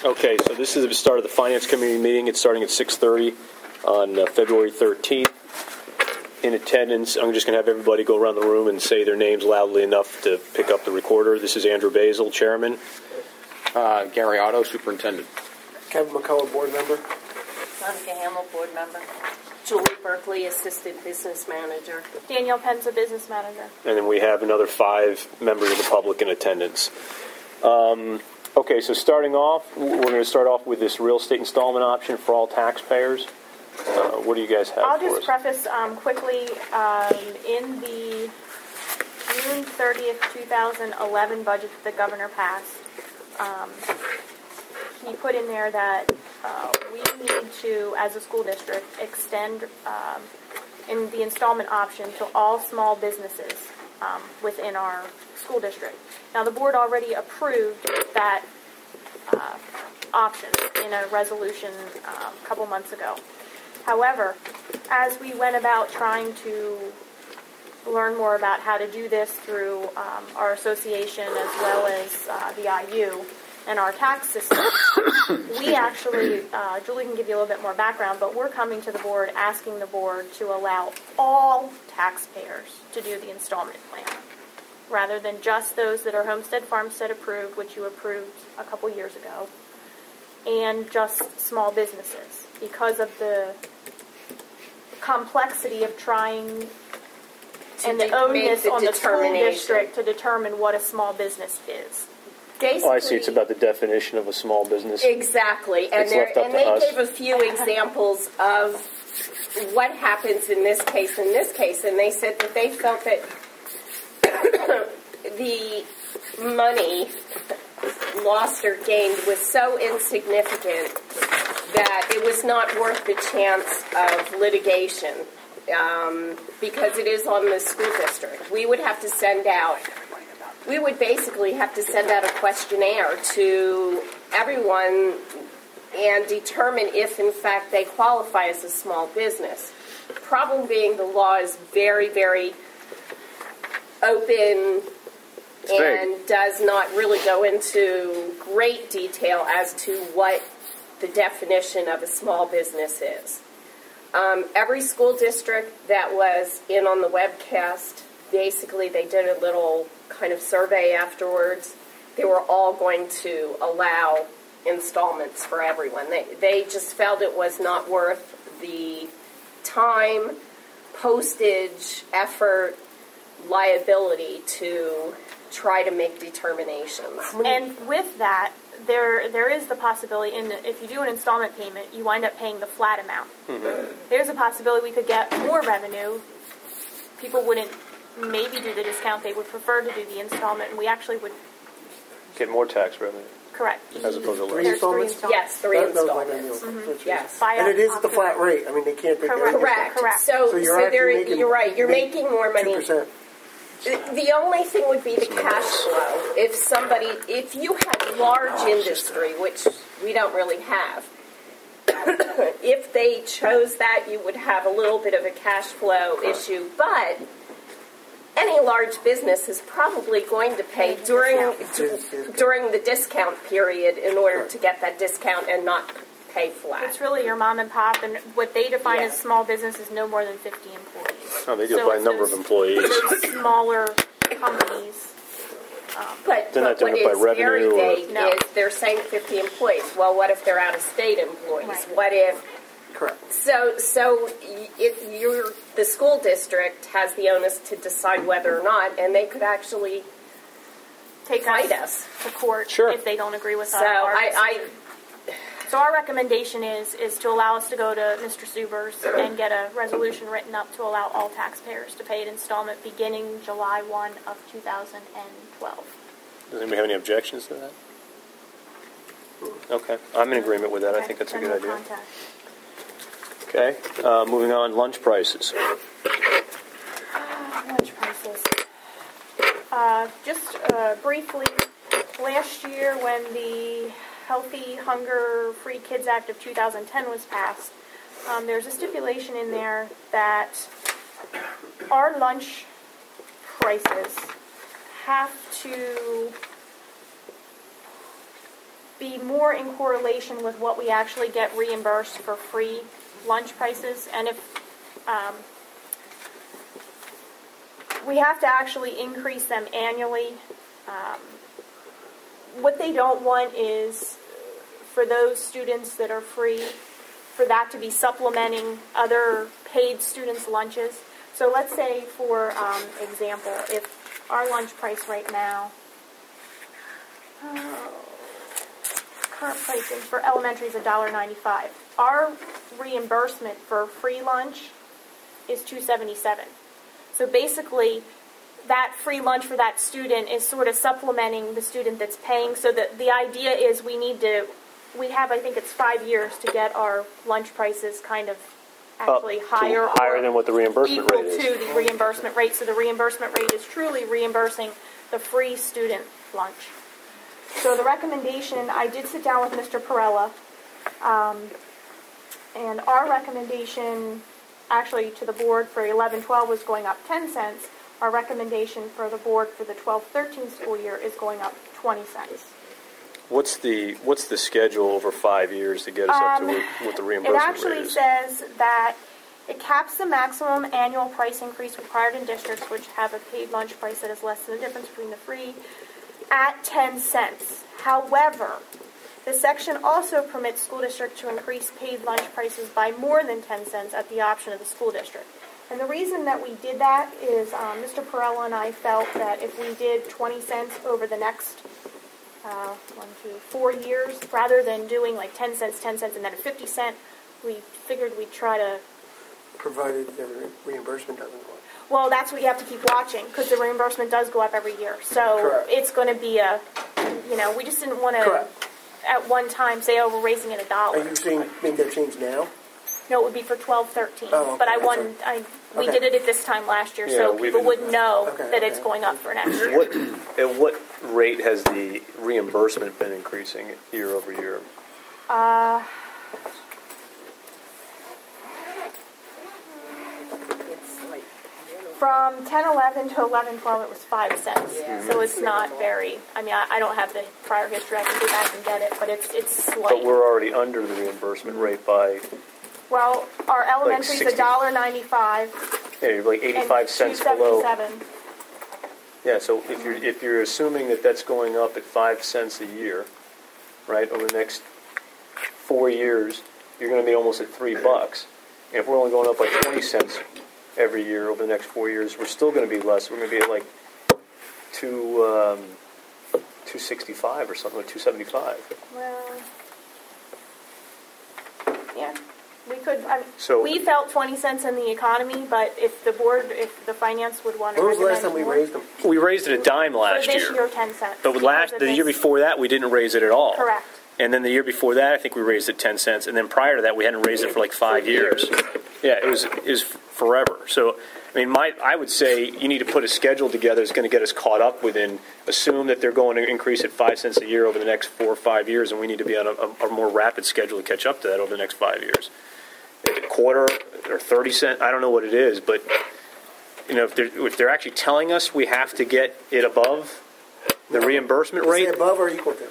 Okay, so this is the start of the Finance Committee meeting. It's starting at 6:30 on February 13th. In attendance, I'm just going to have everybody go around the room and say their names loudly enough to pick up the recorder. This is Andrew Basil, Chairman. Gary Otto, Superintendent. Kevin McCullough, Board Member. Monica Hamill, Board Member. Julie Berkeley, Assistant Business Manager. Danielle Penza, Business Manager. And then we have another 5 members of the public in attendance. Okay, so starting off, we're going to start off with this real estate installment option for all taxpayers. What do you guys have I'll for just us? preface quickly, in the June 30th, 2011 budget that the governor passed, he put in there that we need to, as a school district, extend in the installment option to all small businesses within our school district. Now, the board already approved that option in a resolution a couple months ago. However, as we went about trying to learn more about how to do this through our association as well as the IU and our tax system, we actually, Julie can give you a little bit more background, but we're coming to the board asking the board to allow all taxpayers to do the installment plan, rather than just those that are homestead farmstead approved, which you approved a couple years ago, and just small businesses, because of the complexity of trying and the onus on the school district to determine what a small business is. Oh, I see. It's about the definition of a small business. Exactly. And they gave a few examples of what happens in this case, and they said that they felt that the money lost or gained was so insignificant that it was not worth the chance of litigation because it is on the school district. We would have to send out, we would basically have to send out a questionnaire to everyone and determine if, in fact, they qualify as a small business. The problem being the law is very, very open and does not really go into great detail as to what the definition of a small business is. Every school district that was in on the webcast, basically they did a little kind of survey afterwards. They were all going to allow installments for everyone. They just felt it was not worth the time, postage, effort, liability to try to make determinations. And with that, there is the possibility, if you do an installment payment, you wind up paying the flat amount. Mm-hmm. There's a possibility we could get more revenue. People wouldn't maybe do the discount. They would prefer to do the installment, and we actually would get more tax revenue. Correct. As opposed to Three installments? Yes, 3 installments. Mm-hmm. Yes. And it is the flat rate. I mean, they can't take Correct. So you're right. You're making more money. 2%. The only thing would be the cash flow. If you had large industry, which we don't really have, if they chose that, you would have a little bit of a cash flow issue. But any large business is probably going to pay during the discount period in order to get that discount and not pay flat. It's really your mom and pop, and what they define as small business is no more than 50 employees. Oh, they do it by number of employees. Those smaller companies. But what is very vague is they're saying 50 employees. Well, what if they're out-of-state employees? Right. What if... Correct. So if the school district has the onus to decide whether or not, and they could actually fight us to court if they don't agree with so us. So our recommendation is to allow us to go to Mr. Subers and get a resolution written up to allow all taxpayers to pay an installment beginning July 1 of 2012. Does anybody have any objections to that? Okay. I'm in agreement with that. I think that's a good idea. Okay. Moving on, lunch prices. Lunch prices. Just briefly, last year when the Healthy Hunger Free Kids Act of 2010 was passed, there's a stipulation in there that our lunch prices have to be more in correlation with what we actually get reimbursed for free lunch prices. And if we have to actually increase them annually, what they don't want is for those students that are free, for that to be supplementing other paid students' lunches. So let's say, for example, if our lunch price right now, current pricing for elementary is $1.95. Our reimbursement for free lunch is $2.77. So basically, that free lunch for that student is sort of supplementing the student that's paying. So that the idea is we have, I think it's 5 years to get our lunch prices kind of actually higher than what the reimbursement rate is. Equal to the reimbursement rate. So the reimbursement rate is truly reimbursing the free student lunch. So the recommendation, I did sit down with Mr. Perella, and our recommendation actually to the board for 11-12 was going up 10 cents. Our recommendation for the board for the 12-13 school year is going up 20 cents. What's the schedule over 5 years to get us up to what the reimbursement rate is? It actually says that it caps the maximum annual price increase required in districts which have a paid lunch price that is less than the difference between the free at 10 cents. However, the section also permits school districts to increase paid lunch prices by more than 10 cents at the option of the school district. And the reason that we did that is Mr. Perella and I felt that if we did 20 cents over the next 4 years, rather than doing like 10 cents, and then a 50 cent, we figured we'd try to... Provided the reimbursement doesn't go up. Well, that's what you have to keep watching, because the reimbursement does go up every year. So Correct. It's going to be we just didn't want to, at one time, say, oh, we're raising it $1. Are you saying make that change now? No, it would be for 12-13. Oh, okay. But we did it at this time last year, so people would know that it's going up for next year. At what rate has the reimbursement been increasing year over year? From 10-11 to 11-12, it was 5 cents. Yeah. So it's not very. I mean, I don't have the prior history. I can go back and get it, but it's slight. But we're already under the reimbursement rate by... Well, our elementary is Like 60. $1.95. Yeah, you're like 85 cents below. $2.77. Yeah, so if you're assuming that that's going up at 5 cents a year, right, over the next 4 years, you're going to be almost at $3. And if we're only going up by 20 cents every year over the next 4 years, we're still going to be less. We're going to be at like $2.65 or something, like $2.75. Well, yeah. We could. We felt 20 cents in the economy, but if the finance would want to. When was the last time recommend we more, raised them? We raised it a dime last for this year. year, 10 cents. But the year before that, we didn't raise it at all. Correct. And then the year before that, I think we raised it 10 cents. And then prior to that, we hadn't raised it for like 5 years. Yeah, it was forever. So, I mean, I would say you need to put a schedule together that's going to get us caught up within. Assume that they're going to increase it 5 cents a year over the next 4 or 5 years, and we need to be on a more rapid schedule to catch up to that over the next 5 years. A quarter or 30 cents, I don't know what it is, but if they're actually telling us we have to get it above the reimbursement rate. Say above or equal to?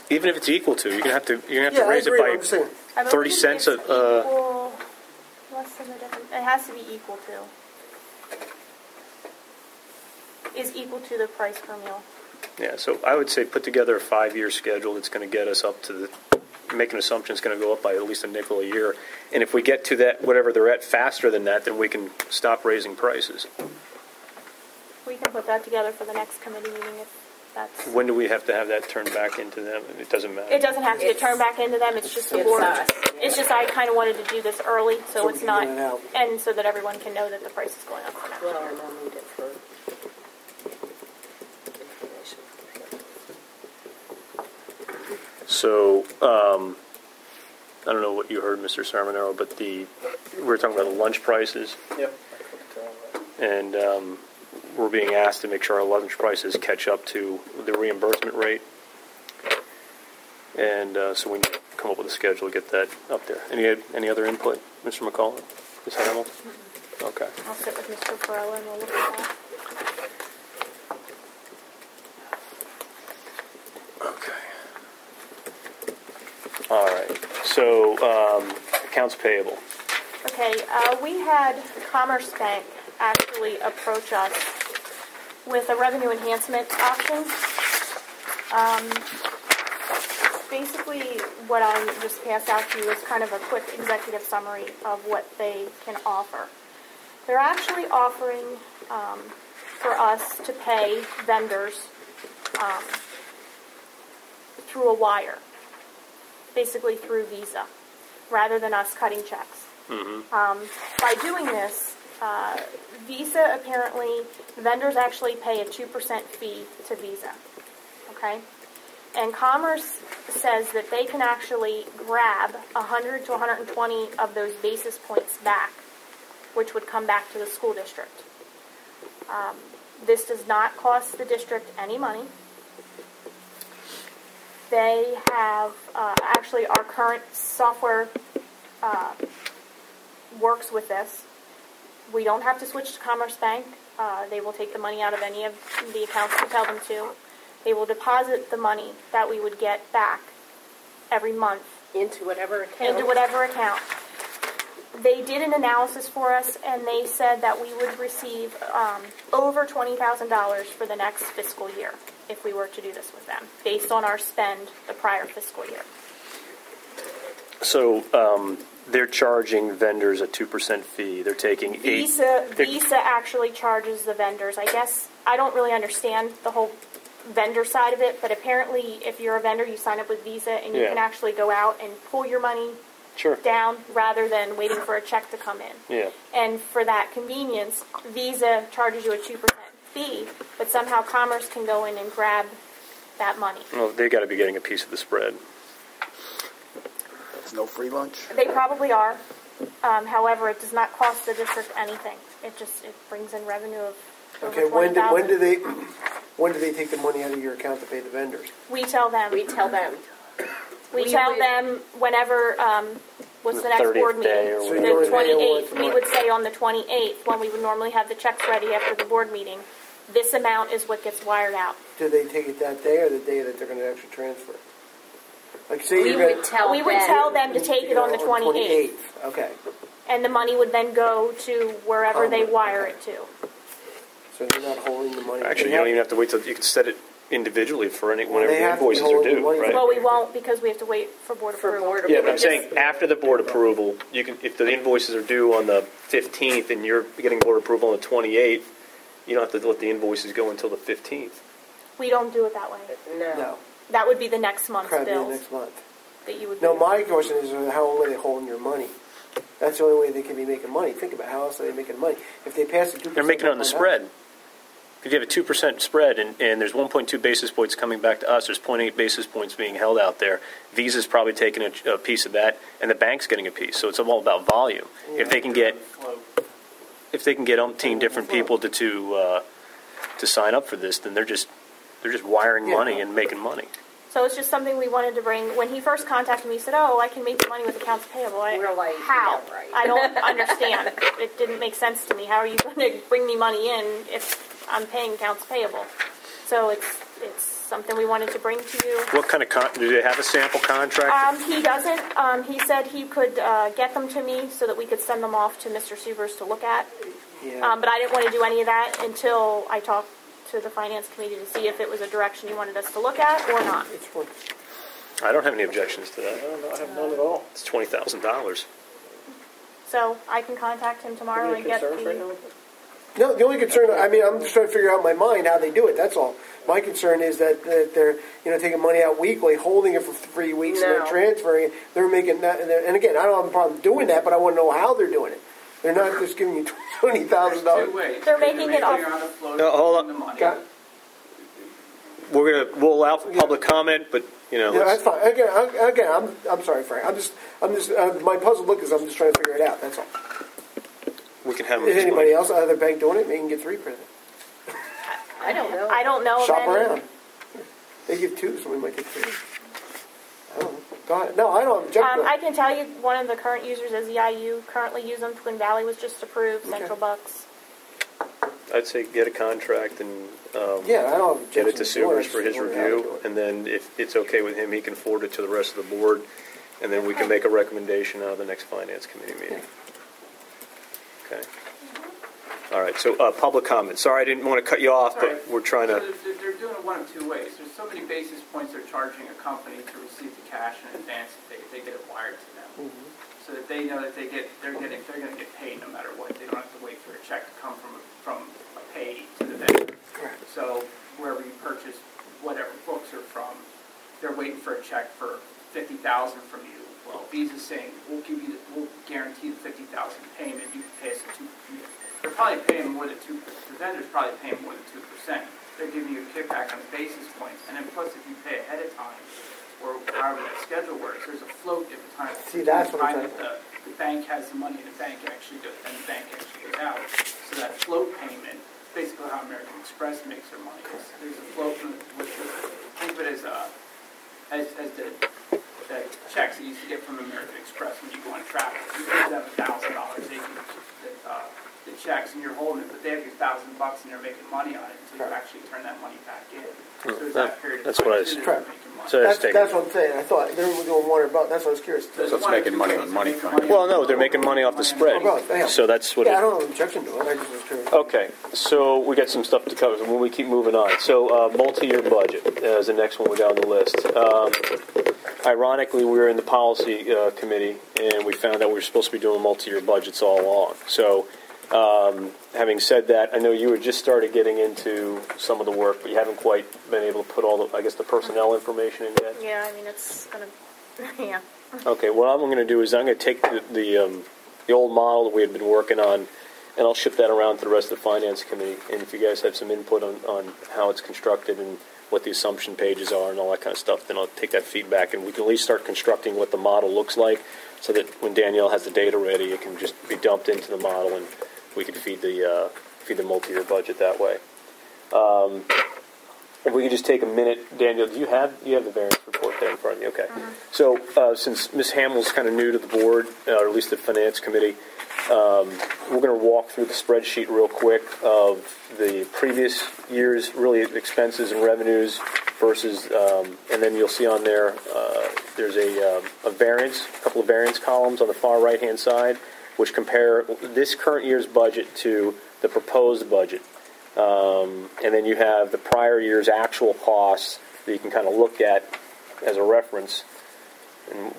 Even if it's equal to, you're gonna have to raise it I'm by saying. 30 cents. Less than the difference. It has to be equal to. Is equal to the price per meal. Yeah, so I would say put together a 5-year schedule that's going to get us up to make an assumption it's going to go up by at least $0.05 a year. And if we get to that, whatever they're at faster than that, then we can stop raising prices. We can put that together for the next committee meeting if that's... When do we have to have that turned back into them? It doesn't matter. It doesn't have to get turned back into them. It's just the board. It's just I kind of wanted to do this early so it's not... And so that everyone can know that the price is going up for next year. Well, and I'll need it for information. So, I don't know what you heard, Mr. Sarmanero, but we were talking about the lunch prices. Yep. And we're being asked to make sure our lunch prices catch up to the reimbursement rate. And so we need to come up with a schedule to get that up there. Any other input, Mr. McCullough? Ms. Hamilton? Okay. I'll sit with Mr. Perella and we'll look at that. So, accounts payable. Okay, we had Commerce Bank actually approach us with a revenue enhancement option. Basically, what I just passed out to you is kind of a quick executive summary of what they can offer. They're actually offering for us to pay vendors through a wire, basically through Visa, rather than us cutting checks. By doing this, Visa apparently, vendors actually pay a 2% fee to Visa, okay? And Commerce says that they can actually grab 100 to 120 of those basis points back, which would come back to the school district. This does not cost the district any money. They have, actually our current software works with this. We don't have to switch to Commerce Bank. They will take the money out of any of the accounts we tell them to. They will deposit the money that we would get back every month Into whatever account. into whatever account. They did an analysis for us, and they said that we would receive over $20,000 for the next fiscal year if we were to do this with them, based on our spend the prior fiscal year. So, they're charging vendors a 2% fee. They're taking Visa actually charges the vendors. I guess I don't really understand the whole vendor side of it, but apparently if you're a vendor, you sign up with Visa and you can actually go out and pull your money down rather than waiting for a check to come in. Yeah. And for that convenience, Visa charges you a 2% fee, but somehow Commerce can go in and grab that money. Well, they got to be getting a piece of the spread. No free lunch? They probably are. However, it does not cost the district anything. It brings in revenue of over Okay, when $20,000. do they take the money out of your account to pay the vendors? We tell them. We tell them. We tell them whenever, what's the next 30th board meeting? day or So whatever. you The would pay 28th. what- We would say on the 28th, when we would normally have the checks ready after the board meeting, this amount is what gets wired out. Do they take it that day or the day that they're going to actually transfer? Like, say We you're going would tell We would tell them to take it on the 28th. Okay. And the money would then go to wherever they wire it to. So they're not holding the money. Actually, you don't even have to wait till you can set it individually for Well, whenever they the have to be invoices are holding due, the money. right? Well, we won't because we have to wait for board For approval. board Yeah, but I'm Just- saying after the board approval, you can, if the invoices are due on the 15th and you're getting board approval on the 28th, you don't have to let the invoices go until the 15th. We don't do it that way. No. That would be the next month's Probably bills next month. that you would No, do. my question is how long are they holding your money? That's the only way they can be making money. Think about how else are they making money. If they pass the 2%, They're making it on the spread. If you have a 2% spread and there's 1.2 basis points coming back to us, there's 0.8 basis points being held out there. Visa's probably taking a piece of that, and the bank's getting a piece. So it's all about volume. If they can get umpteen different people to sign up for this, then they're just wiring money and making money. So it's just something we wanted to bring. When he first contacted me, he said, "Oh, I can make the money with accounts payable." We're like, how? yeah, right. I don't understand. It didn't make sense to me. How are you going to bring me money in if I'm paying accounts payable? So it's something we wanted to bring to you. What kind of do they have a sample contract? He doesn't. He said he could get them to me so that we could send them off to Mr. Sievers to look at. Yeah. But I didn't want to do any of that until I talked to the Finance Committee to see if it was a direction you wanted us to look at or not. It's one. I don't have any objections to that. I have none at all. It's $20,000. So I can contact him tomorrow and get the... No, the only concern, I mean, I'm just trying to figure out in my mind how they do it, that's all. My concern is that they're, taking money out weekly, holding it for 3 weeks, and No. then transferring it. They're making that, and again, I don't have a problem doing that, but I want to know how they're doing it. They're not just giving you $20,000. They're making it off... Hold on. Got- We'll allow for public comment, but Yeah, let's- that's fine. Again, I'm sorry, Frank. I'm just, my puzzle look is I'm just trying to figure it out. That's all. we can have them Is explain. anybody else other bank doing it? They can get 3 for it. I don't know. I don't know of Shop any. around. They give 2, so we might get 3. I don't know. Go ahead. No, I don't object. I can tell you one of the current users is EIU. Currently use them. Twin Valley was just approved. Central Bucks. I'd say get a contract and Yeah, I don't get it to objection doing Sewers for his Just wondering how to do review, it. and then if it's okay with him, he can forward it to the rest of the board. and then we can make a recommendation out of the next Finance Committee meeting. Okay. All right, so public comment. Sorry, I didn't want to cut you off, but we're trying to... So they're doing it one of two ways. There's so many basis points they're charging a company to receive the cash in advance if they get it wired to them. So that they know that they're going to get paid no matter what. They don't have to wait for a check to come from a pay to the vendor. Correct. So wherever you purchase whatever books are from, they're waiting for a check for $50,000 from you. Well, Visa's saying we'll guarantee the $50,000 payment. You can pay us they're probably paying more than 2%. The vendor's probably paying more than 2%. They're giving you a kickback on the basis points, and then plus if you pay ahead of time, or however that schedule works, there's a float at the time. See, that's what I'm saying. The bank has the money, and the bank actually goes out. So that float payment, basically how American Express makes their money. There's a float, think of it as the checks that you used to get from American Express when you go on travel. You give them $1,000, they give the checks, and you're holding it, but they have your $1,000 and they're making money on it until you actually turn that money back in. So there's that period of that's time what I that was- they're making money. So That's what I'm saying. I thought they were doing one about. That's what I was curious. So it's making money on money. Well, no, they're making money off the spread. Oh, right, yeah. So that's what Yeah, I it... don't have an objection to it. I just was curious. Okay, so we got some stuff to cover when we keep moving on. So multi-year budget is the next one we're down the list. Ironically, we were in the policy committee, and we found out we were supposed to be doing multi-year budgets all along. So having said that, I know you had just started getting into some of the work, but you haven't quite been able to put all the, I guess, the personnel information in yet? Yeah, I mean, it's going to, yeah. Okay, what I'm going to do is I'm going to take the old model that we had been working on, and I'll ship that around to the rest of the Finance Committee. And if you guys have some input on how it's constructed and what the assumption pages are and all that kind of stuff, then I'll take that feedback, and we can at least start constructing what the model looks like so that when Danielle has the data ready, it can just be dumped into the model and we can feed the multi-year budget that way. If we could just take a minute, Danielle, you have the variance report there in front of you? Okay. So since Ms. Hamill's kind of new to the board, or at least the Finance Committee, we're going to walk through the spreadsheet real quick of the previous year's really expenses and revenues versus, and then you'll see on there there's a variance, a couple of variance columns on the far right-hand side, which compare this current year's budget to the proposed budget. And then you have the prior year's actual costs that you can kind of look at as a reference. And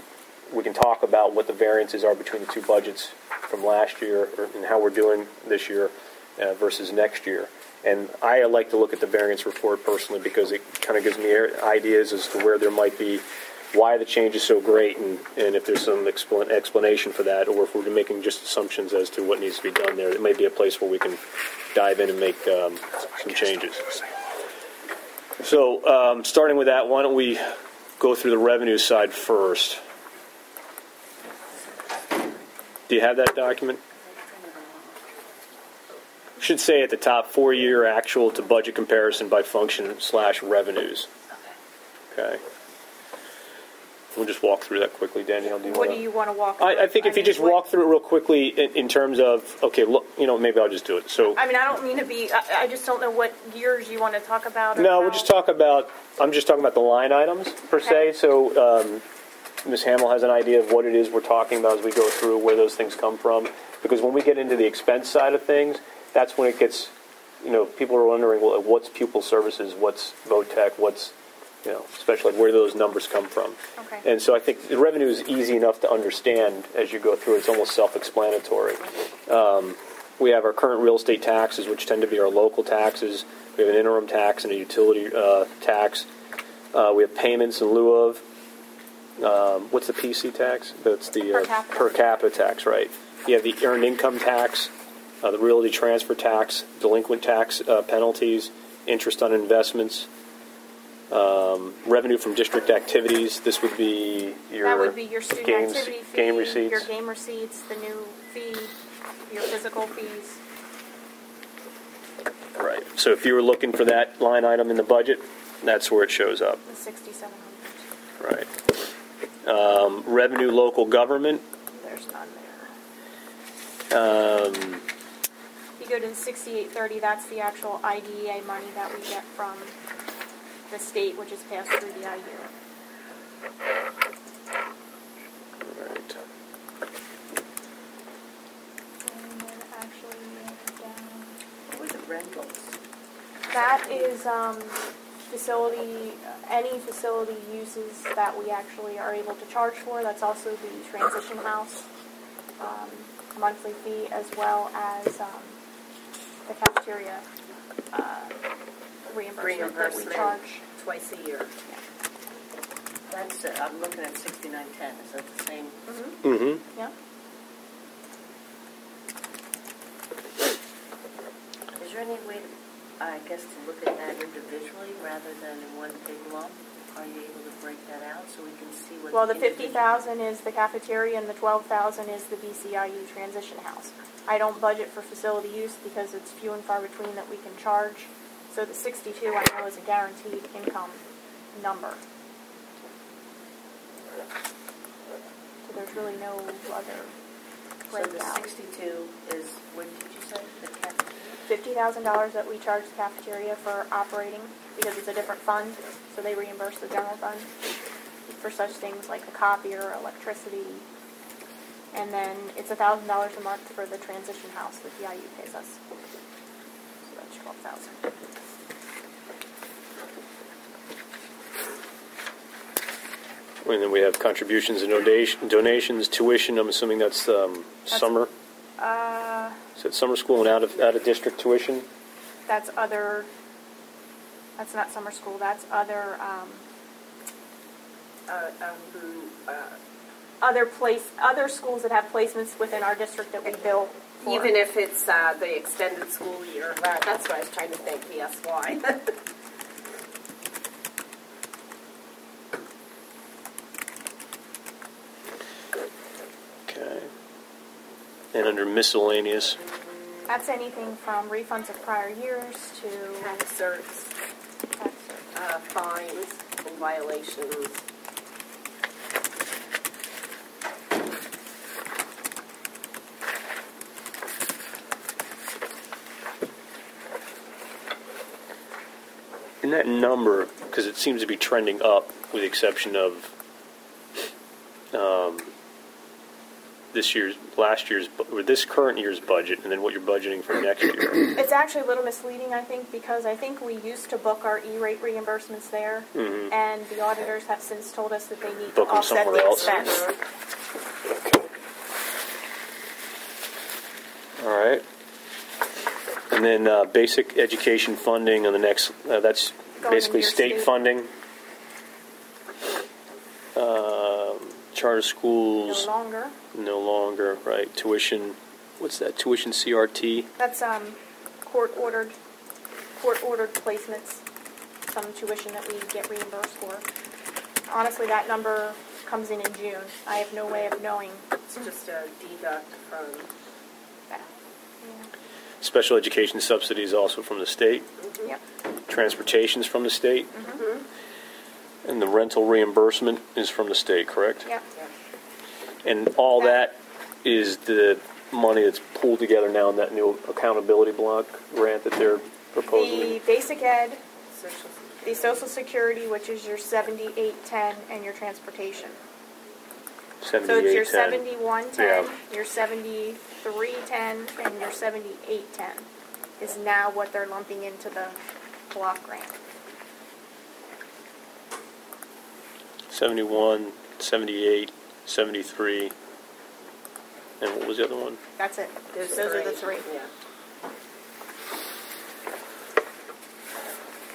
we can talk about what the variances are between the two budgets from last year and how we're doing this year versus next year. And I like to look at the variance report personally because it kind of gives me ideas as to where there might be, why the change is so great, and if there's some explanation for that, or if we're making just assumptions as to what needs to be done there. It may be a place where we can dive in and make some changes. So starting with that, why don't we go through the revenue side first. Do you have that document? Should say at the top, 4-year actual to budget comparison by function / revenues. Okay. We'll just walk through that quickly. Danielle, do you What want do you want to walk through? I think if you just walk through it real quickly in terms of, okay, look, maybe I'll just do it. So I mean, I don't mean to be, I just don't know what years you want to talk about. no, I'm just talking about the line items per se. So Ms. Hamill has an idea of what it is we're talking about as we go through, where those things come from. Because when we get into the expense side of things, that's when it gets, people are wondering, well, what's pupil services, what's VOTEC, what's, especially where those numbers come from. Okay. And so I think the revenue is easy enough to understand as you go through it. It's almost self-explanatory. We have our current real estate taxes, which tend to be our local taxes. We have an interim tax and a utility tax. We have payments in lieu of. What's the PC tax? That's the per capita tax, right? You have the earned income tax, the realty transfer tax, delinquent tax penalties, interest on investments, revenue from district activities. This would be your that would be your student games, activity fee, game receipts. your game receipts, the new fee, your physical fees. Right. So if you were looking for that line item in the budget, that's where it shows up. The 6,700. Right. Revenue local government. There's none there. If you go to the 6830, that's the actual IDEA money that we get from the state, which is passed through the IU. books? That is any facility uses that we actually are able to charge for. That's also the transition house monthly fee, as well as the cafeteria reimbursement that we charge. Twice a year. That's, I'm looking at 6910, is that the same? Mm-hmm. Yeah. Is there any way, I guess, to look at that individually rather than in one big lump? Are you able to break that out so we can see what? Well, the 50,000 is the cafeteria, and the 12,000 is the BCIU transition house. I don't budget for facility use because it's few and far between that we can charge. So the 62 I know is a guaranteed income number. So there's really no other So the breakdown. 62 is, what did you say? The $50,000 that we charge the cafeteria for operating because it's a different fund, so they reimburse the general fund for such things like the copier, electricity, and then it's $1,000 a month for the transition house that the IU pays us. So that's $12,000. And then we have contributions and donations, tuition. I'm assuming that's summer. Is it summer school and out of district tuition? That's other. That's not summer school. That's other. Other schools that have placements within our district that we bill for. Even if it's the extended school year. That's what I was trying to think, BSY. Okay. And under miscellaneous, That's anything from refunds of prior years to Tax certs, fines, violations. in that number, because it seems to be trending up, with the exception of this current year's budget, and then what you're budgeting for next year. It's actually a little misleading, I think, because I think we used to book our E-rate reimbursements there, and the auditors have since told us that they need Book to them offset somewhere the else. expense. All right. And then basic education funding on the next, that's Going basically into your state state. funding. Charter schools, No longer. right. Tuition, what's that? Tuition CRT? That's court-ordered placements, some tuition that we get reimbursed for. Honestly, that number comes in June. I have no way of knowing It's just a deduct from. that. Special education subsidies also from the state. Yep. Transportation's from the state. And the rental reimbursement is from the state, correct? Yep. And all that is the money that's pooled together now in that new accountability block grant that they're proposing. The basic ed, the Social Security, which is your 7810, and your transportation. So it's your 7110, your 7310, and your 7810 is now what they're lumping into the block grant. 71, 78, 73, and what was the other one? That's it. Those are the three. Yeah.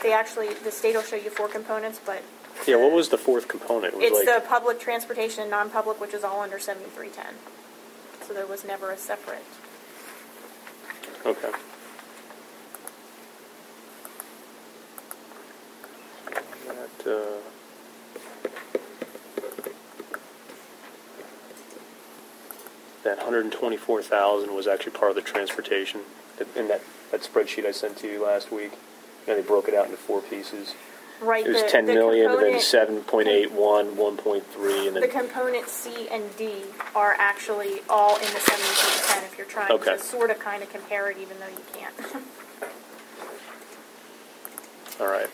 They actually, the state will show you 4 components, but Yeah, what was the fourth component? It was it's like, the public transportation and non-public, which is all under 7310. So there was never a separate. okay. That 124,000 was actually part of the transportation in that spreadsheet I sent to you last week. And they broke it out into 4 pieces. Right. It was the 10 million, and then component- 7.81, 1.3, and The then components C and D are actually all in the 7310 if you're trying Okay. to sort of kind of compare it, even though you can't. all right.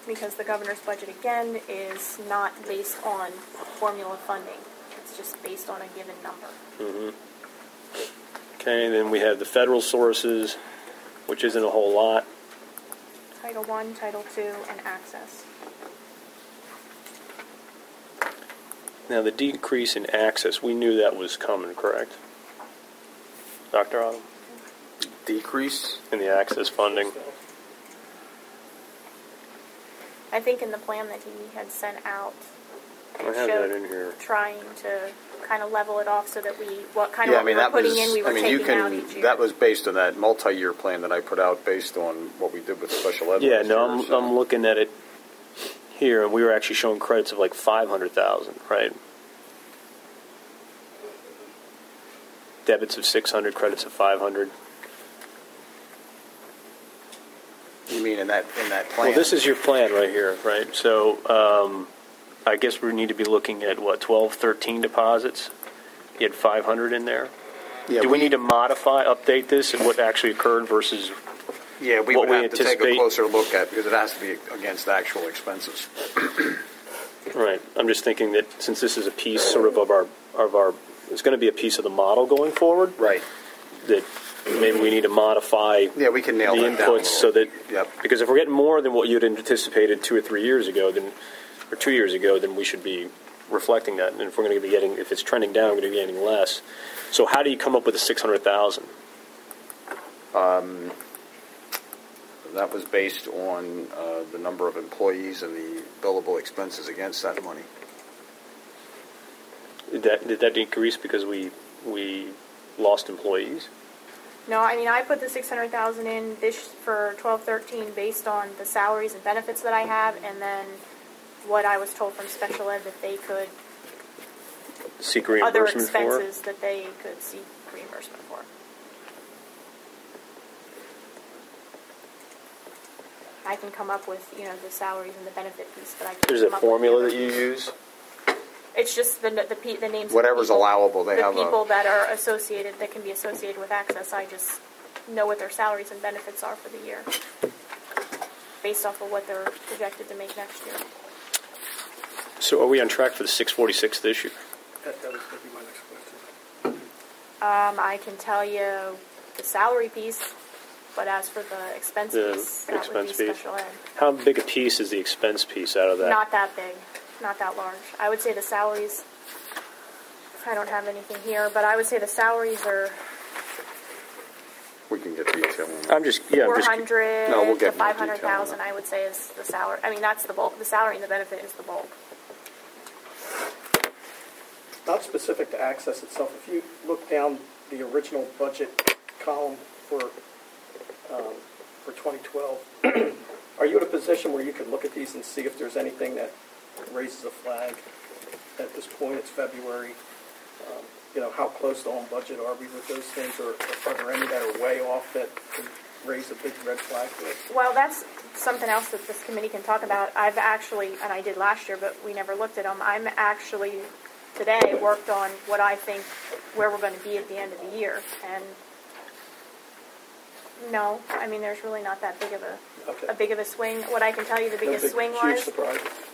Because the governor's budget, again, is not based on formula funding. It's just based on a given number. Okay, then we have the federal sources, which isn't a whole lot. Title I, Title II, and access. Now, the decrease in access, we knew that was coming, correct? Dr. Otto? Decrease? In the access funding. I think in the plan that he had sent out, I have that in here. trying to kind of level it off so that what we were putting in, we were taking out each year. That was based on that multi-year plan that I put out based on what we did with special ed. Yeah, last no, year, so. I'm looking at it here, and we were actually showing credits of like 500,000, right? Debits of 600, credits of 500. You mean in that plan? Well, this is your plan right here, right? So I guess we need to be looking at, what, 12, 13 deposits? You had 500 in there? Yeah, Do we need to modify, update this, and what actually occurred versus Yeah, we what would we have to take a anticipate? closer look at, because it has to be against actual expenses. Right. I'm just thinking that since this is a piece sort of our it's going to be a piece of the model going forward, Right. that maybe we need to modify Yeah, we can nail the that down a inputs little. so that, Yep. because if we're getting more than what you'd anticipated 2 or 3 years ago, or 2 years ago, then we should be reflecting that. And if we're going to be getting, if it's trending down, we're going to be getting less. So how do you come up with the 600,000? That was based on the number of employees and the billable expenses against that money. Did that decrease because we lost employees? No, I mean, I put the 600,000 in this for 12-13 based on the salaries and benefits that I have, and then what I was told from special ed that they could, Seek other reimbursement for? expenses that they could seek reimbursement for. I can come up with, the salaries and the benefit piece, but I can't There's come a up with formula the that you use? It's just the names. Whatever's of the people, allowable, they the have people that are associated, that can be associated with access. I just know what their salaries and benefits are for the year, based off of what they're projected to make next year. So are we on track for the 646 this year? That was going to be my next question. I can tell you the salary piece, but as for the expense The piece, that would be expense piece. special ed. How big a piece is the expense piece out of that? Not that big, not that large. I would say the salaries, I don't have anything here, but I would say the salaries are We can get detail on that. I'm just 400 No, we'll to get more detail on 500,000. that. I would say is the salary. I mean, that's the bulk. The salary and the benefit is the bulk. Not specific to access itself. If you look down the original budget column for 2012, are you in a position where you can look at these and see if there's anything that raises a flag? At this point, it's February. How close to on budget are we with those things, or are there any that are way off that can raise a big red flag for us? Well, that's something else that this committee can talk about. I've actually, and I did last year, but we never looked at them. I'm actually today worked on what I think where we're going to be at the end of the year, and no, I mean there's really not that big of a big of a swing. What I can tell you, the biggest swing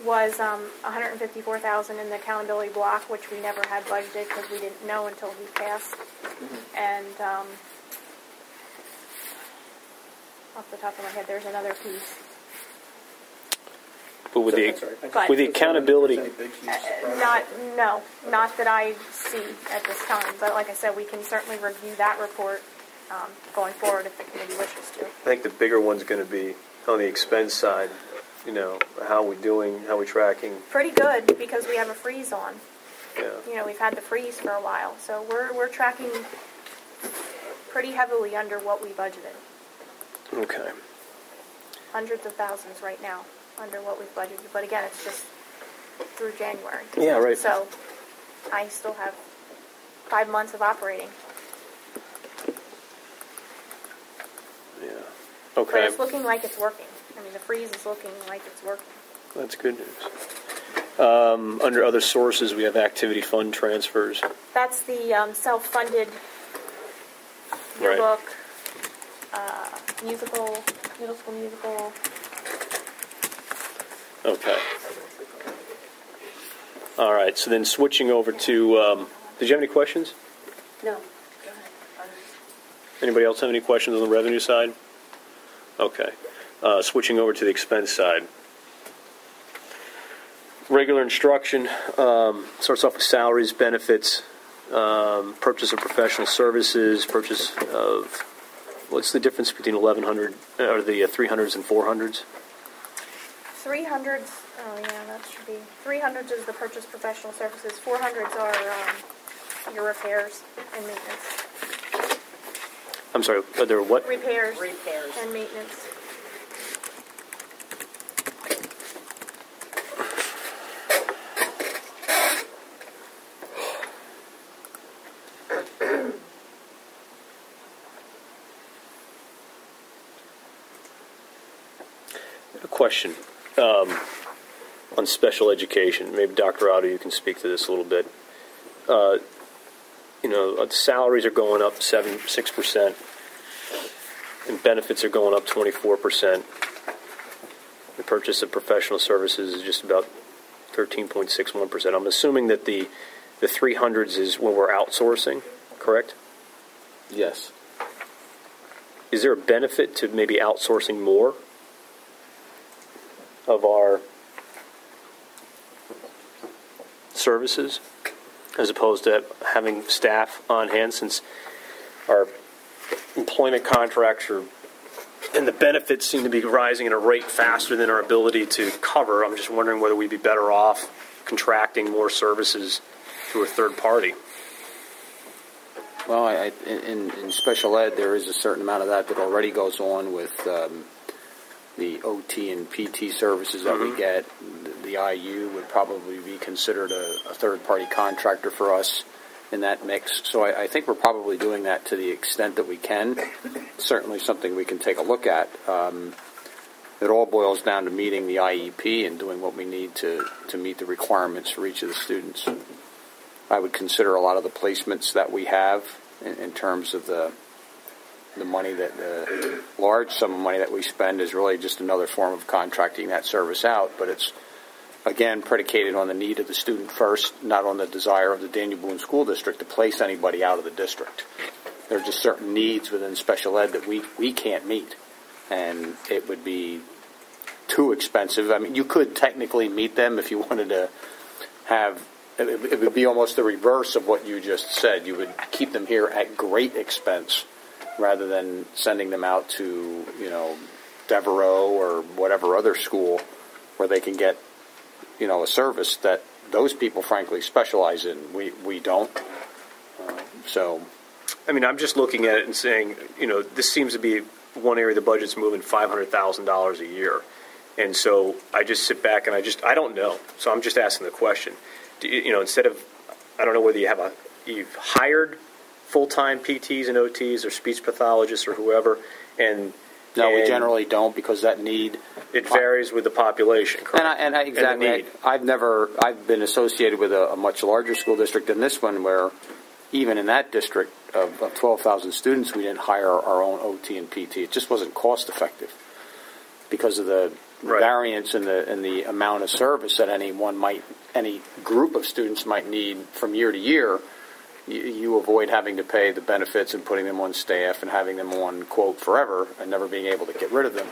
was 154,000 in the accountability block, which we never had budgeted because we didn't know until he passed. And off the top of my head, there's another piece. But with But- the accountability, Not that I see at this time. But like I said, we can certainly review that report going forward if the committee wishes to. I think the bigger one's going to be on the expense side. How we doing? How we tracking? Pretty good because we have a freeze on. Yeah. We've had the freeze for a while, so we're tracking pretty heavily under what we budgeted. Okay. Hundreds of thousands right now under what we've budgeted. But again, it's just through January. Yeah, right. So I still have 5 months of operating. Yeah. But Okay. it's looking like it's working. I mean, the freeze is looking like it's working. That's good news. Under other sources, we have activity fund transfers. That's the self-funded Right. yearbook, musical, middle school musical. Okay. All right. So then switching over to, did you have any questions? No. Anybody else have any questions on the revenue side? Okay. Switching over to the expense side. Regular instruction starts off with salaries, benefits, purchase of professional services, purchase of, what's the difference between 1100 or the 300s and 400s? 300s, oh yeah, that should be, 300s is the purchase professional services, 400s are your repairs and maintenance. I'm sorry, are there what? Repairs. Repairs. And maintenance. A question on special education. Maybe Dr. Otto, you can speak to this a little bit. Salaries are going up 6%, and benefits are going up 24%. The purchase of professional services is just about 13.61%. I'm assuming that the 300s is when we're outsourcing, correct? Yes. Is there a benefit to maybe outsourcing more of our services as opposed to having staff on hand, since our employment contracts are, and the benefits seem to be rising at a rate faster than our ability to cover? I'm just wondering whether we'd be better off contracting more services through a third party. Well, in special ed, there is a certain amount of that already goes on with the OT and PT services that we get. The IU would probably be considered a third-party contractor for us in that mix. So I think we're probably doing that to the extent that we can. Certainly something we can take a look at. It all boils down to meeting the IEP and doing what we need to meet the requirements for each of the students. I would consider a lot of the placements that we have in terms of the money that the large sum of money that we spend is really just another form of contracting that service out, but it's again predicated on the need of the student first, not on the desire of the Daniel Boone School District to place anybody out of the district. There are just certain needs within special ed that we can't meet, and it would be too expensive. I mean, you could technically meet them if you wanted to have. It would be almost the reverse of what you just said. You would keep them here at great expense rather than sending them out to, Devereaux or whatever other school where they can get, a service that those people, frankly, specialize in. We don't. I mean, I'm just looking at it and saying, this seems to be one area the budget's moving $500,000 a year. And so I just sit back and I don't know. So I'm just asking the question. Instead of, I don't know whether you've hired full-time PTs and OTs or speech pathologists or whoever, No, we generally don't, because that need... It varies with the population, correct? Exactly. I've been associated with a much larger school district than this one, where even in that district of 12,000 students, we didn't hire our own OT and PT. It just wasn't cost-effective because of the variance in the amount of service that any group of students might need from year to year. You avoid having to pay the benefits and putting them on staff and having them on, quote, forever and never being able to get rid of them,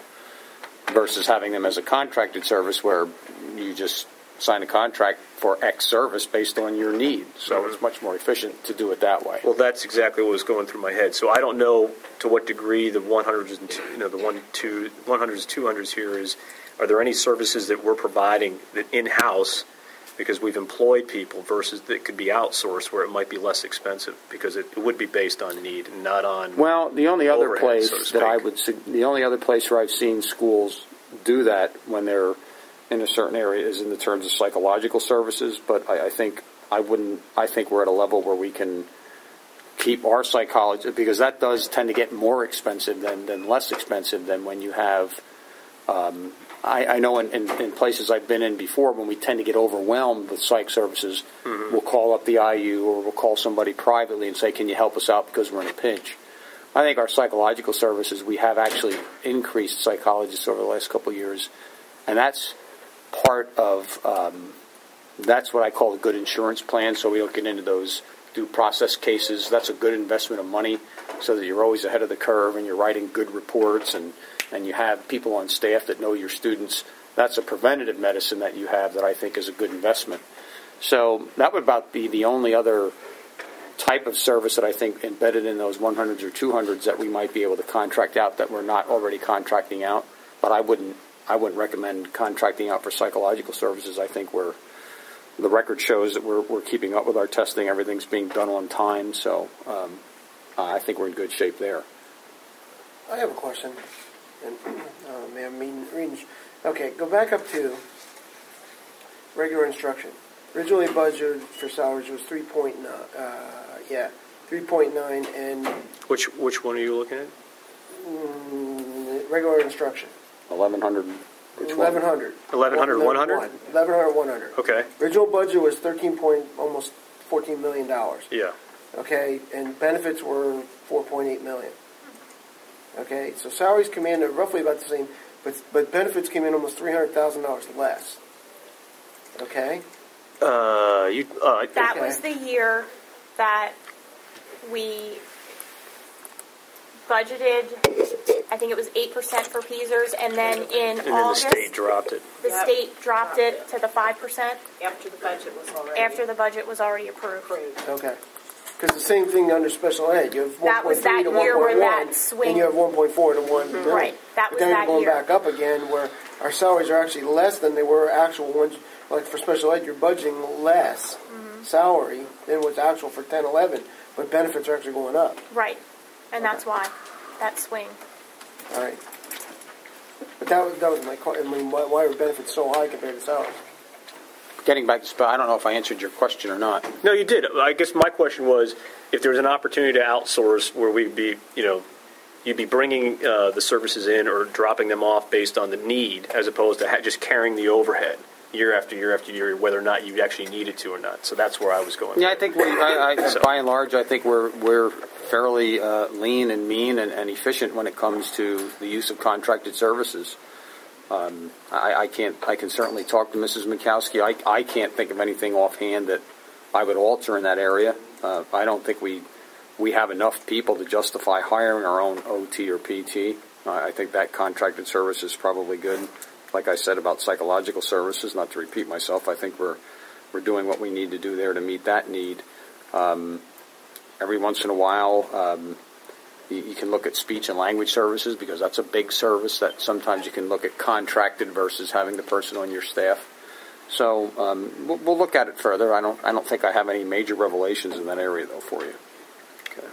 versus having them as a contracted service where you just sign a contract for X service based on your need. So it's much more efficient to do it that way. Well, that's exactly what was going through my head. So I don't know to what degree the 100s and the 100s, 200s here is. Are there any services that we're providing that in-house, because we've employed people, versus that could be outsourced where it might be less expensive because it would be based on need and not on the only other overhead, place so to speak. the only other place where I've seen schools do that when they're in a certain area is in the terms of psychological services. But I think we're at a level where we can keep our psychologists, because that does tend to get more expensive than less expensive than when you have. I know in places I've been in before, when we tend to get overwhelmed with psych services, we'll call up the IU or we'll call somebody privately and say, can you help us out because we're in a pinch? I think our psychological services, we have actually increased psychologists over the last couple of years, and that's part of, that's what I call a good insurance plan, so we don't get into those do process cases. That's a good investment of money so that you're always ahead of the curve and you're writing good reports and you have people on staff that know your students. That's a preventative medicine that you have that I think is a good investment. So that would about be the only other type of service that I think embedded in those 100s or 200s that we might be able to contract out that we're not already contracting out. But I wouldn't recommend contracting out for psychological services. I think the record shows that we're keeping up with our testing. Everything's being done on time. So I think we're in good shape there. I have a question. And, okay, go back up to regular instruction. Originally budgeted for salaries was 3.9, and Which one are you looking at? Regular instruction. 1,100. 1,100. 1,100, 100? 1,100, 100. Okay. Original budget was almost $14 million. Yeah. Okay, and benefits were $4.8 million. Okay, so salaries come in at roughly about the same, but benefits came in almost $300,000 less. Okay. That was the year that we budgeted, I think it was 8% for PESers, and then in August, the state dropped it. The state dropped it to the 5% After the budget was already approved. Okay. Because the same thing under special ed, you have 1.3 That was that to year 1.1, where that swing. and you have 1.4 to 1 million. Right, that was but then that you're going year. back up again, where our salaries are actually less than they were actual ones. Like for special ed, you're budgeting less salary than what's actual for 10, 11, but benefits are actually going up. Right, and that's why, that swing. All right. But that was my question. I mean, why are benefits so high compared to salaries? Getting back to I don't know if I answered your question or not. No, you did. I guess my question was, if there was an opportunity to outsource where we'd be, you'd be bringing the services in or dropping them off based on the need, as opposed to just carrying the overhead year after year after year, whether or not you actually needed to or not. So that's where I was going. Yeah, I think by and large, I think we're fairly lean and mean and efficient when it comes to the use of contracted services. I can certainly talk to Mrs. Mikowski. I can't think of anything offhand that I would alter in that area. I don't think we have enough people to justify hiring our own OT or PT. I think that contracted service is probably good. Like I said about psychological services, not to repeat myself, I think we're doing what we need to do there to meet that need. Every once in a while, you can look at speech and language services because that's a big service that sometimes you can look at contracted versus having the person on your staff. So we'll look at it further. I don't think I have any major revelations in that area though for you. Okay.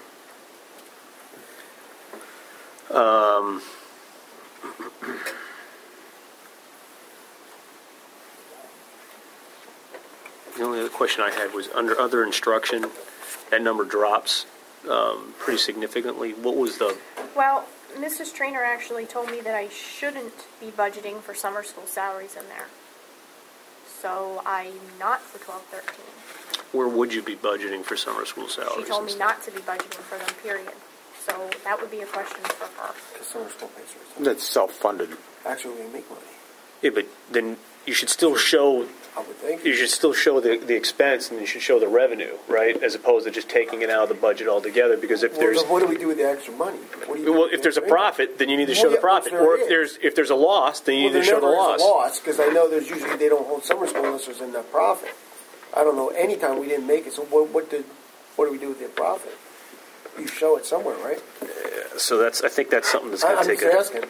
The only other question I had was under other instruction, that number drops pretty significantly. What was the... Well, Mrs. Trainer actually told me that I shouldn't be budgeting for summer school salaries in there. So I'm not for 12-13. Where would you be budgeting for summer school salaries? She told me not to be budgeting for them, period. So that would be a question for her. Because summer school pays for itself. That's self-funded. Actually, we make money. Yeah, but then you should still show... I would think. You should still show the expense, and you should show the revenue, right? As opposed to just taking it out of the budget altogether. Because if there's... Then what do we do with the extra money? Well, if there's a profit, then you need to show the profit. Or if there's a loss, then you need to show the loss. There never is a loss, because I know there's usually they don't hold summer school unless there's enough profit. I don't know any time we didn't make it. So what do we do with the profit? You show it somewhere, right? So I think that's something that's going to take. I'm just asking.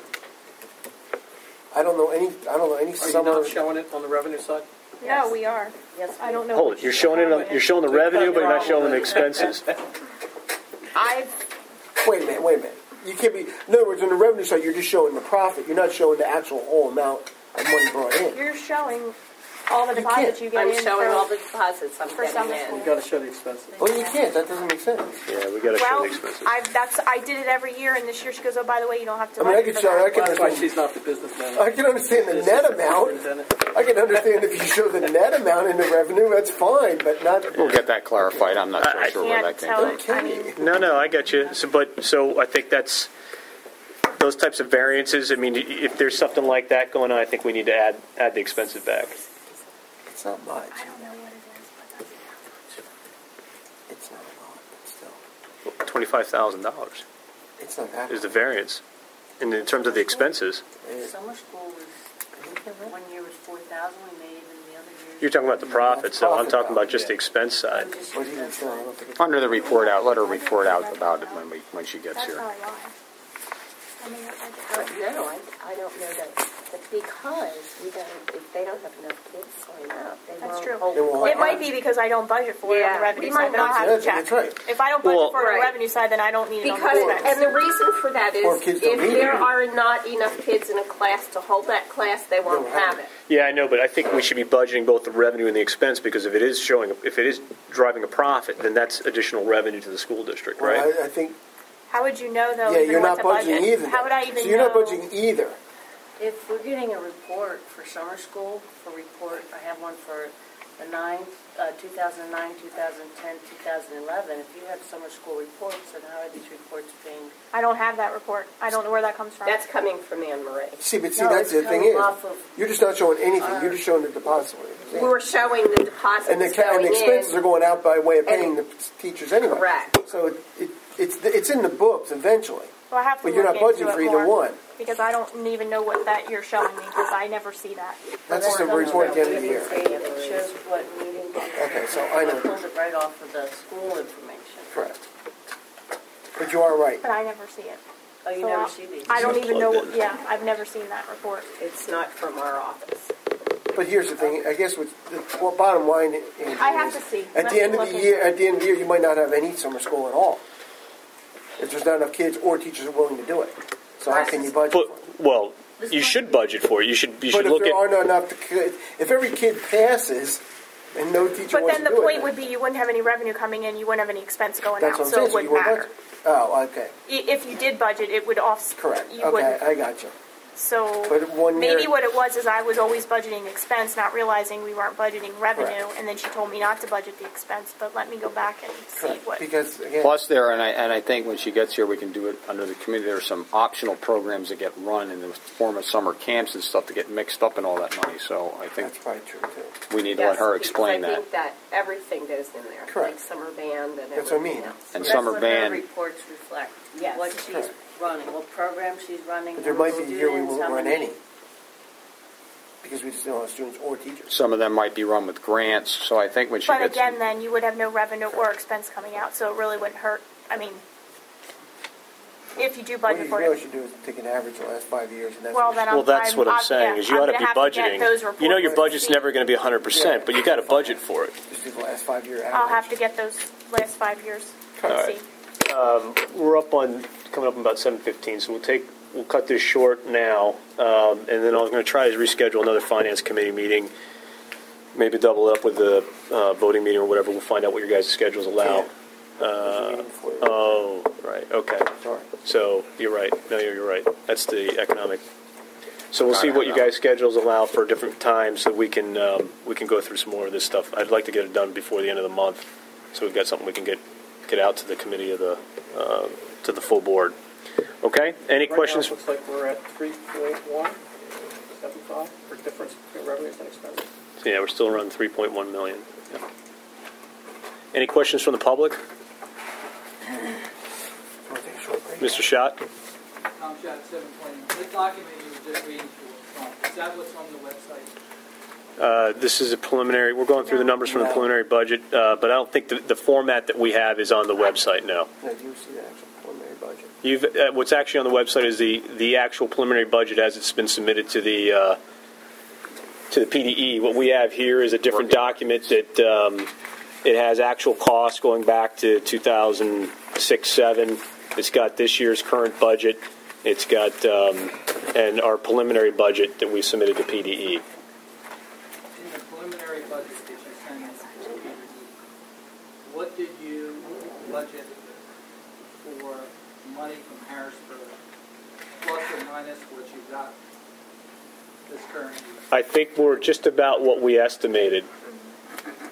I don't know any Are summer. you not showing it on the revenue side? No, we are. Yes, I don't know. Hold it. You're showing it. You're showing the revenue, but you're not showing the expenses. Wait a minute. You can't be. In other words, on the revenue side, you're just showing the profit. You're not showing the actual whole amount of money brought in. You're showing all the deposits you get I'm in showing for, all the deposits I'm for getting summer in. school. You've got to show the expenses. Well, you can't. That doesn't make sense. Yeah, we got to show Well, the expenses. I did it every year, and this year she goes, oh, by the way, you don't have to I mean, I budget could for show. that. I can That's why understand. she's not the businessman. I can understand the net amount. I can understand if you show the net amount in the revenue, that's fine, but not. We'll get that clarified. I'm not so sure where that Can't came tell from. it. I mean, No, I get you. So I think that's those types of variances. I mean, if there's something like that going on, I think we need to add the expenses back. It's not much. I don't know what it is, but that's It's not. $25,000 It's not that. is the variance in terms of the expenses. Summer school was, one year was 4,000, we made, and the other year. You're talking about the profits, though. I'm talking about just the expense side. But even still, I don't think it's. Under the report out, let her report out about it when she gets That's here. probably why. I mean, No, I don't know that because if they don't have enough kids sign up, they That's won't true. hold They won't. It might be because I don't budget for it on Yeah, the revenue we side, might but I'll not. have to check. That's right. If I don't budget Well, for it on the Right. revenue side, then I don't need it on the Because, expense. and the reason for that Or is kids don't if need there it. are not enough kids in a class to hold that class, they won't have it. Yeah, I know, but I think we should be budgeting both the revenue and the expense because if it is driving a profit, then that's additional revenue to the school district, Well, right? I think, How would you know, though, yeah, even you're what not to budgeting budget? either. How would I even know? So you're not budgeting either. If we're getting a report for summer school, I have one for the 2009, 2010, 2011. If you have summer school reports, then how are these reports being? I don't have that report. I don't know where that comes from. That's coming from Anne Marie. See, but No, that's the it's thing coming is, off of you're just not showing anything. You're just showing the deposit. We were showing the deposits And the going expenses in. are going out by way of paying the teachers anyway. Correct. So it's in the books eventually. Well, I have to But you're look not into budgeting it for either more, one. because I don't even know what that you're showing me because I never see that. That's just a report at the end of the year. It shows what meetings. Okay, so I know. Pulls it right off of the school information. Correct. But you are right. But I never see it. Oh, you So never I'll- see these? I don't even know. Plugged in. Yeah, I've never seen that report. It's not from our office. But here's the thing. I guess bottom line is I have to see. At Let the me end of look the into year, it. at the end of the year, you might not have any summer school at all. If there's not enough kids or teachers are willing to do it. So how can you budget But, for it? well, you should budget for it. You should But if look there are at. not enough, if every kid passes and no teacher But wants then to the do point it, would be you wouldn't have any revenue coming in, you wouldn't have any expense going that's out, what I'm so saying. it So you wouldn't won't matter. budget. Oh, okay. If you did budget, it would offset. Correct. You Okay, wouldn't. I got you. So But 1 year- maybe what it was is I was always budgeting expense, not realizing we weren't budgeting revenue, Correct. and then she told me not to budget the expense. But let me go back and see Correct. what. Because again, Plus and I think when she gets here, we can do it under the committee. There are some optional programs that get run in the form of summer camps and stuff to get mixed up in all that money. So I think that's probably true too. we need to let her explain because I that. think that everything goes in there. Correct. Like summer band and That's what I everything mean. else. And That's summer what band. her reports reflect. Yes. What she's Correct. running, what program she's running. But there how might be many a year we students, won't how run many- any. Because we just don't have students or teachers. Some of them might be run with grants. So I think when she But gets again, then you would have no revenue or expense coming out, so it really wouldn't hurt. I mean, if you do What budget you for really it. should do is take an average of the last 5 years, and that's Well, what then you Well, that's what I'm saying. yeah, Is you ought to I'm be gonna have to get budgeting. those You know, your reports budget's and never going to be 100%, Yeah. but you got to budget for it. just do the last 5 year average. I'll have to get those last 5 years and All right. see. We're coming up on about 7:15, so we'll cut this short now, and then I'm going to try to reschedule another finance committee meeting. Maybe double it up with the voting meeting or whatever. We'll find out what your guys' schedules allow. Oh, right. Okay. Sorry. So you're right. No, you're right. That's the economic. So we'll see what you guys' schedules allow for different times, so we can go through some more of this stuff. I'd like to get it done before the end of the month, so we've got something we can get out to the committee of the to the full board. Okay. Any Right now, questions? it looks like we're at 3.175 for difference between revenues and expenses. Yeah, we're still around 3.1 million. Yeah. Any questions from the public? Wanna take a short break? Mr. Schott? Tom Shot, 720. This document you were just reading from, is that what's on the website? This is a preliminary. We're going through the numbers from the preliminary budget, but I don't think the format that we have is on the website. No. No, you see the actual preliminary budget. What's actually on the website is the actual preliminary budget as it's been submitted to the PDE. What we have here is a different document that it has actual costs going back to 2006-07. It's got this year's current budget. It's got and our preliminary budget that we submitted to PDE. In the preliminary budget that you sent us, what did you budget for money from Harrisburg, plus or minus what you got this current year? I think we're just about what we estimated,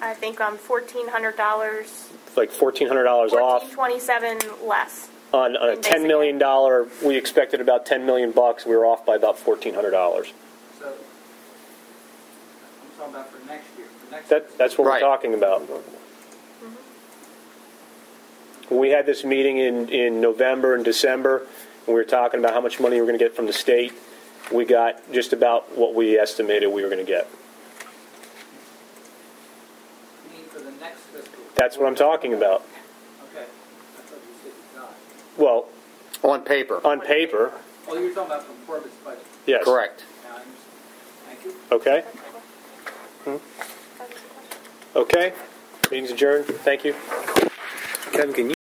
I think $1,400, like $1,400 off. $1,427 less. On a $10 million, we expected about $10 million bucks. We were off by about $1,400. So, I'm talking about for next year. For next year. That's what Right. we're talking about. When we had this meeting in November and December, and we were talking about how much money we were going to get from the state, we got just about what we estimated we were going to get. You mean for the next fiscal? That's what I'm talking about. Okay. I thought you said you got. Well, On paper. on paper, Oh, you're talking about from Corbett's budget. yes. Correct. Now, I understand. Thank you. Okay. Okay. Meeting's adjourned. Thank you. Kevin, can you